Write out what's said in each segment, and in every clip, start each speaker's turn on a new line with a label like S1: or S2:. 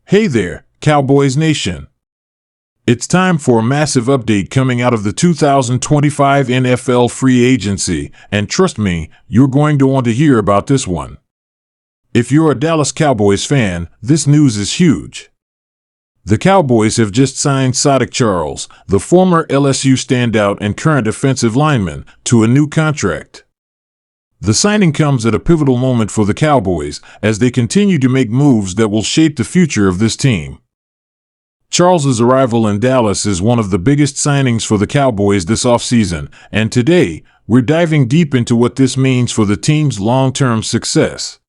S1: Hey there, Cowboys Nation. It's time for a massive update coming out of the 2025 NFL free agency, and trust me, you're going to want to hear about this one. If you're a Dallas Cowboys fan, this news is huge. The Cowboys have just signed Saahdiq Charles, the former LSU standout and current offensive lineman, to a new contract. The signing comes at a pivotal moment for the Cowboys as they continue to make moves that will shape the future of this team. Charles's arrival in Dallas is one of the biggest signings for the Cowboys this offseason, and today, we're diving deep into what this means for the team's long-term success.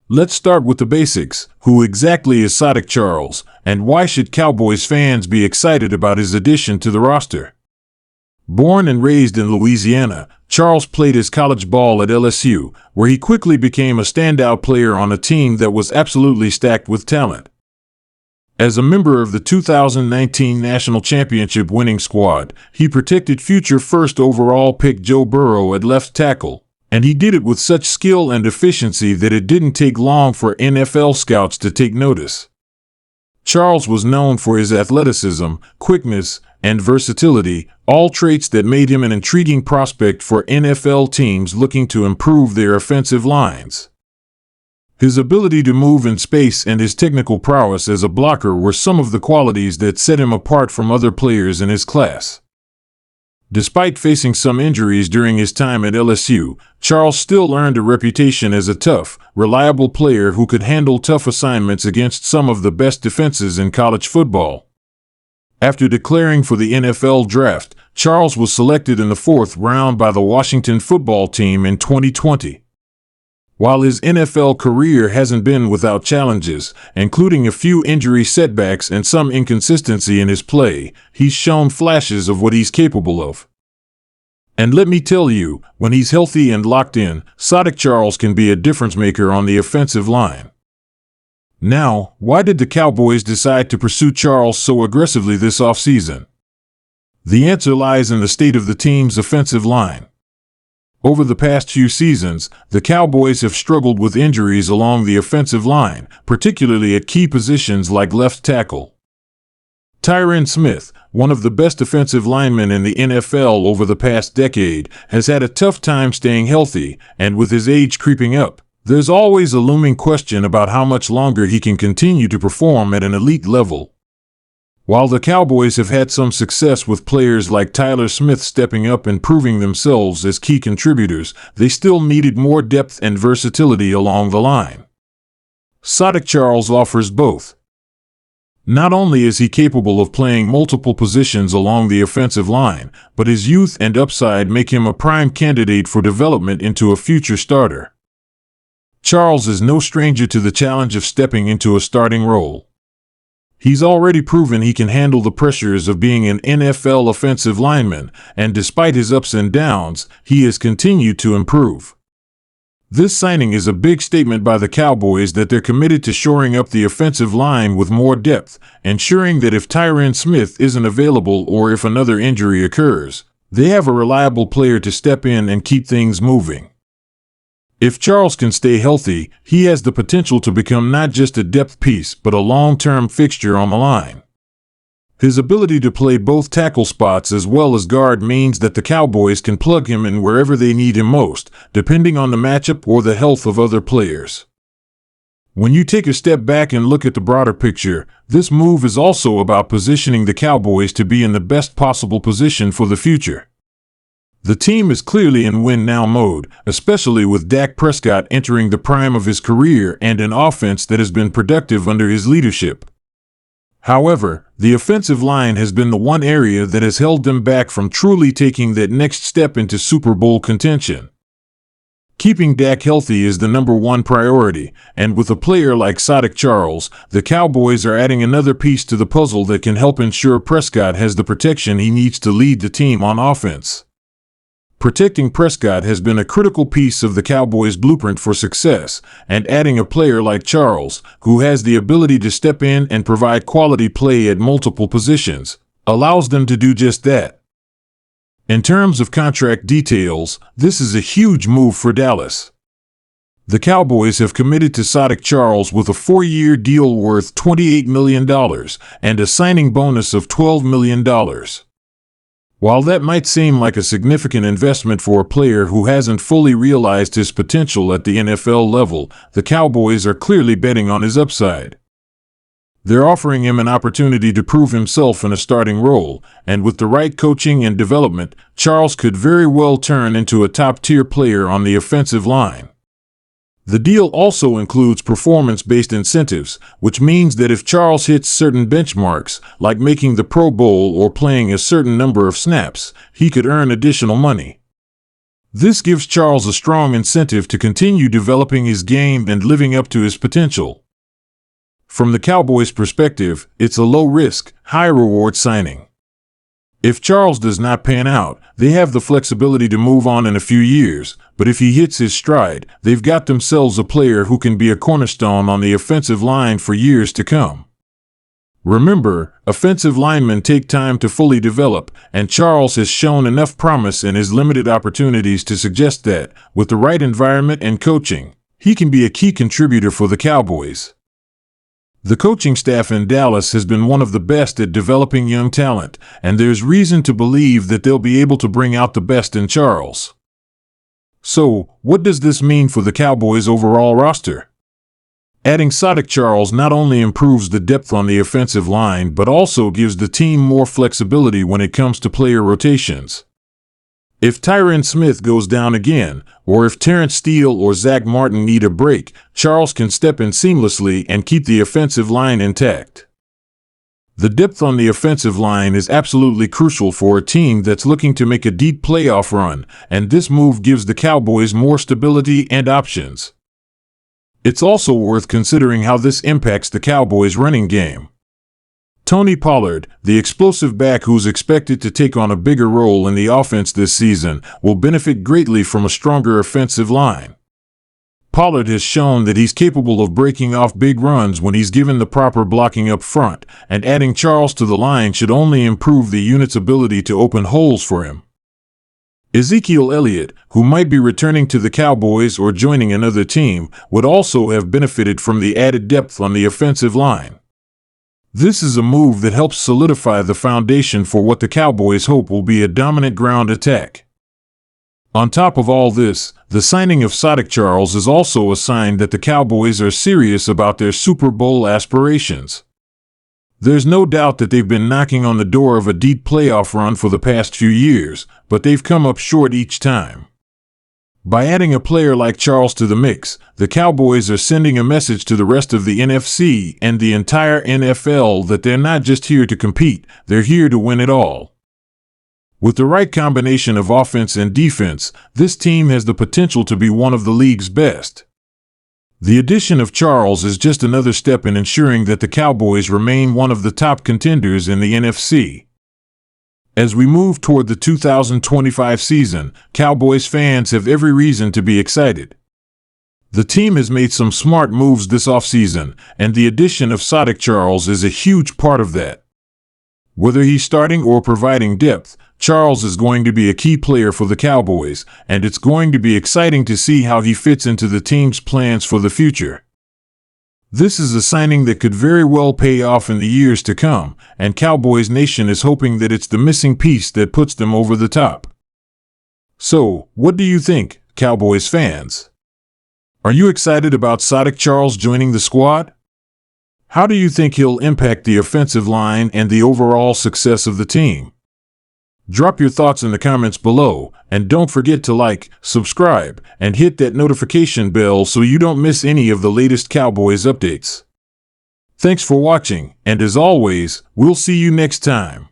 S1: Let's start with the basics. Who exactly is Saahdiq Charles, and why should Cowboys fans be excited about his addition to the roster? Born and raised in Louisiana, Charles played his college ball at LSU, where he quickly became a standout player on a team that was absolutely stacked with talent. As a member of the 2019 National Championship winning squad, he protected future first overall pick Joe Burrow at left tackle, and he did it with such skill and efficiency that it didn't take long for NFL scouts to take notice. Charles was known for his athleticism, quickness, and versatility, all traits that made him an intriguing prospect for NFL teams looking to improve their offensive lines. His ability to move in space and his technical prowess as a blocker were some of the qualities that set him apart from other players in his class. Despite facing some injuries during his time at LSU, Charles still earned a reputation as a tough, reliable player who could handle tough assignments against some of the best defenses in college football. After declaring for the NFL draft, Charles was selected in the 4th round by the Washington football team in 2020. While his NFL career hasn't been without challenges, including a few injury setbacks and some inconsistency in his play, he's shown flashes of what he's capable of. And let me tell you, when he's healthy and locked in, Saahdiq Charles can be a difference maker on the offensive line. Now, why did the Cowboys decide to pursue Charles so aggressively this offseason? The answer lies in the state of the team's offensive line. Over the past few seasons, the Cowboys have struggled with injuries along the offensive line, particularly at key positions like left tackle. Tyron Smith, one of the best offensive linemen in the NFL over the past decade, has had a tough time staying healthy, and with his age creeping up, there's always a looming question about how much longer he can continue to perform at an elite level. While the Cowboys have had some success with players like Tyler Smith stepping up and proving themselves as key contributors, they still needed more depth and versatility along the line. Saahdiq Charles offers both. Not only is he capable of playing multiple positions along the offensive line, but his youth and upside make him a prime candidate for development into a future starter. Charles is no stranger to the challenge of stepping into a starting role. He's already proven he can handle the pressures of being an NFL offensive lineman, and despite his ups and downs, he has continued to improve. This signing is a big statement by the Cowboys that they're committed to shoring up the offensive line with more depth, ensuring that if Tyron Smith isn't available or if another injury occurs, they have a reliable player to step in and keep things moving. If Charles can stay healthy, he has the potential to become not just a depth piece but a long-term fixture on the line. His ability to play both tackle spots as well as guard means that the Cowboys can plug him in wherever they need him most, depending on the matchup or the health of other players. When you take a step back and look at the broader picture, this move is also about positioning the Cowboys to be in the best possible position for the future. The team is clearly in win-now mode, especially with Dak Prescott entering the prime of his career and an offense that has been productive under his leadership. However, the offensive line has been the one area that has held them back from truly taking that next step into Super Bowl contention. Keeping Dak healthy is the number one priority, and with a player like Saahdiq Charles, the Cowboys are adding another piece to the puzzle that can help ensure Prescott has the protection he needs to lead the team on offense. Protecting Prescott has been a critical piece of the Cowboys' blueprint for success, and adding a player like Charles, who has the ability to step in and provide quality play at multiple positions, allows them to do just that. In terms of contract details, this is a huge move for Dallas. The Cowboys have committed to Saahdiq Charles with a 4-year deal worth $28 million and a signing bonus of $12 million. While that might seem like a significant investment for a player who hasn't fully realized his potential at the NFL level, the Cowboys are clearly betting on his upside. They're offering him an opportunity to prove himself in a starting role, and with the right coaching and development, Charles could very well turn into a top-tier player on the offensive line. The deal also includes performance-based incentives, which means that if Charles hits certain benchmarks, like making the Pro Bowl or playing a certain number of snaps, he could earn additional money. This gives Charles a strong incentive to continue developing his game and living up to his potential. From the Cowboys' perspective, it's a low-risk, high-reward signing. If Charles does not pan out, they have the flexibility to move on in a few years, but if he hits his stride, they've got themselves a player who can be a cornerstone on the offensive line for years to come. Remember, offensive linemen take time to fully develop, and Charles has shown enough promise in his limited opportunities to suggest that, with the right environment and coaching, he can be a key contributor for the Cowboys. The coaching staff in Dallas has been one of the best at developing young talent, and there's reason to believe that they'll be able to bring out the best in Charles. So, what does this mean for the Cowboys' overall roster? Adding Saahdiq Charles not only improves the depth on the offensive line but also gives the team more flexibility when it comes to player rotations. If Tyron Smith goes down again, or if Terrence Steele or Zach Martin need a break, Charles can step in seamlessly and keep the offensive line intact. The depth on the offensive line is absolutely crucial for a team that's looking to make a deep playoff run, and this move gives the Cowboys more stability and options. It's also worth considering how this impacts the Cowboys' running game. Tony Pollard, the explosive back who's expected to take on a bigger role in the offense this season, will benefit greatly from a stronger offensive line. Pollard has shown that he's capable of breaking off big runs when he's given the proper blocking up front, and adding Charles to the line should only improve the unit's ability to open holes for him. Ezekiel Elliott, who might be returning to the Cowboys or joining another team, would also have benefited from the added depth on the offensive line. This is a move that helps solidify the foundation for what the Cowboys hope will be a dominant ground attack. On top of all this, the signing of Saahdiq Charles is also a sign that the Cowboys are serious about their Super Bowl aspirations. There's no doubt that they've been knocking on the door of a deep playoff run for the past few years, but they've come up short each time. By adding a player like Charles to the mix, the Cowboys are sending a message to the rest of the NFC and the entire NFL that they're not just here to compete, they're here to win it all. With the right combination of offense and defense, this team has the potential to be one of the league's best. The addition of Charles is just another step in ensuring that the Cowboys remain one of the top contenders in the NFC. As we move toward the 2025 season, Cowboys fans have every reason to be excited. The team has made some smart moves this offseason, and the addition of Saahdiq Charles is a huge part of that. Whether he's starting or providing depth, Charles is going to be a key player for the Cowboys, and it's going to be exciting to see how he fits into the team's plans for the future. This is a signing that could very well pay off in the years to come, and Cowboys Nation is hoping that it's the missing piece that puts them over the top. So, what do you think, Cowboys fans? Are you excited about Saahdiq Charles joining the squad? How do you think he'll impact the offensive line and the overall success of the team? Drop your thoughts in the comments below, and don't forget to like, subscribe, and hit that notification bell so you don't miss any of the latest Cowboys updates. Thanks for watching, and as always, we'll see you next time.